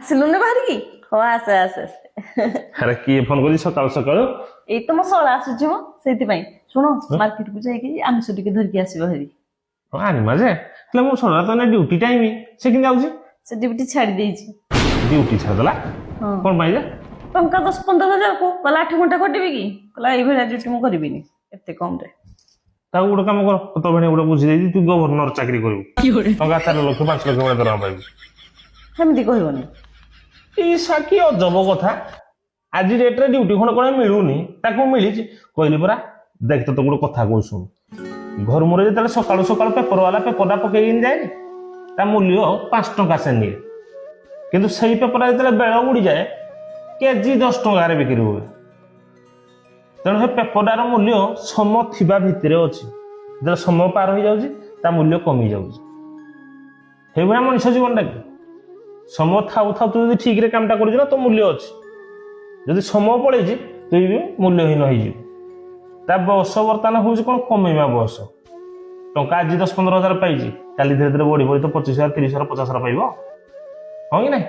ଆସିଲୁ ନା ବାହାରିକି ହଁ ଆସେ ଆସେ ଆରେ କିଏ ଫୋନ କରିଛି ସକାଳୁ ସକାଳୁ? ଏଇ ତ ମୋ ଶଳା ଆସୁଛି ମ ସେଇଥିପାଇଁ ଶୁଣ ମାର୍କେଟକୁ ଯାଇକି ଆମିଷ ଟିକେ ଧରିକି ଆସିବ ହେରି। ହଁ ଆଣିମା ଯେ ହେଲେ ମୋ ଶୁଣା ତ ଡ୍ୟୁଟି ଟାଇମ ସେ କେମିତି ଯାଉଛି? ସେ ଡ୍ୟୁଟି ଛାଡି ଦେଇଛି। ଡ୍ୟୁଟି ଛାଡ଼ିଦେଲା ହଁ କଣ ପାଇଁ ଯେ? ଟଙ୍କା 10-15 ହଜାର କୁ କହିଲା 8 ଘଣ୍ଟା ଖଟିବି କି କହିଲା ଏଇଭଳିଆ ଡ୍ୟୁଟି ମୁଁ କରିବିନି ଏତେ କମରେ। ତାକୁ ଗୋଟେ କାମ କର ତୋ ଭଣୀ ଗୋଟେ ବୁଝି ଦେଇଛି ତୁ ଗଭର୍ଣ୍ଣର ଚାକିରି କରିବୁ ଟଙ୍କା 4 ଲକ୍ଷ 5 ଲକ୍ଷ ଭଳିଆ ଦରମା ପାଇବୁ। ସେମିତି କହିବନି। ଏଇ ସାକି ଅଜବ କଥା ଆଜି ଡେଟ୍ରେ ଡ୍ୟୁଟି ଖଣ୍ଡ କଣ ମିଳୁନି ତାକୁ ମିଳିଛି କହିଲି ପରା। ଦେଖ ତ ଗୋଟେ କଥା କହୁ ଶୁଣୁ ଘର ମୋର ଯେତେବେଳେ ସକାଳୁ ସକାଳୁ ପେପର ବାଲା ପେପରଟା ପକେଇକି ଯାଏନି ତା ମୂଲ୍ୟ 5 ଟଙ୍କା ସେ ନିଏ କିନ୍ତୁ ସେଇ ପେପରଟା ଯେତେବେଳେ ବେଳ ବୁଡ଼ିଯାଏ କେଜି 10 ଟଙ୍କାରେ ବିକ୍ରି ହୁଏ। ତେଣୁ ସେ ପେପରଟାର ମୂଲ୍ୟ ସମୟ ଥିବା ଭିତରେ ଅଛି ଯେତେବେଳେ ସମୟ ପାର ହେଇଯାଉଛି ତା ମୂଲ୍ୟ କମି ଯାଉଛି। ସେଇଭଳିଆ ମଣିଷ ଜୀବନଟା କି ସମୟ ଥାଉ ଥାଉ ତୁ ଯଦି ଠିକରେ କାମଟା କରୁଛୁ ନା ତୋ ମୂଲ୍ୟ ଅଛି ଯଦି ସମୟ ପଳେଇଛି ତୁ ବି ମୂଲ୍ୟହୀନ ହେଇଯିବୁ। ତା ବୟସ ବର୍ତ୍ତମାନ ହଉଛି କଣ କମେଇବା ବୟସ। ଟଙ୍କା ଆଜି 10-15 ହଜାର ପାଇଛି କାଲି ଧୀରେ ଧୀରେ ବଢି ବଢି ତ 25,000 30,000 50,000 ପାଇବ ହଁ କି ନାଇଁ?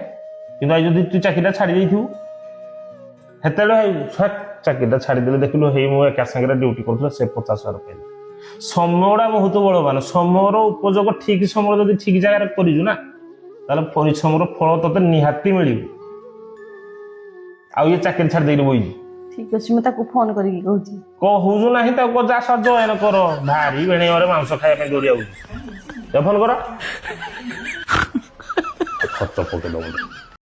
କିନ୍ତୁ ଆଜି ଯଦି ତୁ ଚାକିରିଟା ଛାଡ଼ି ଦେଇଥିବୁ ସେତେବେଳେ ଚାକିରିଟା ଛାଡ଼ିଦେଲେ ଦେଖିଲୁ ହେଇ ମୁଁ ଏକା ସାଙ୍ଗରେ ଡ୍ୟୁଟି କରୁଥିଲା ସେ 50,000 ପାଇଲେ। ସମୟଟା ବହୁତ ବଳବାନ। ସମୟର ଉପଯୋଗ ଠିକ ସମୟରେ ଯଦି ଠିକ ଜାଗାରେ କରିଛୁ ନା ତାହେଲେ ପରିଶ୍ରମର ଫଳ ତତେ ନିହାତି ମିଳିବ। ଆଉ ଇଏ ଚାକିରି ଛାଡ଼ି ଦେଇକି ବଇଛି ଠିକ ଅଛି ମୁଁ ତାକୁ ଫୋନ କରିକି କହୁଛି। କହୁଛୁ ନାହିଁ ତାକୁ ଯା ଜଏନ କର ଭାରି ବେଣେଇରେ ମାଂସ ଖାଇବା ପାଇଁ ଦୌଡ଼ି ଯାଉଛି ଫୋନ କର ଖତ ପକେଇ ଦବ।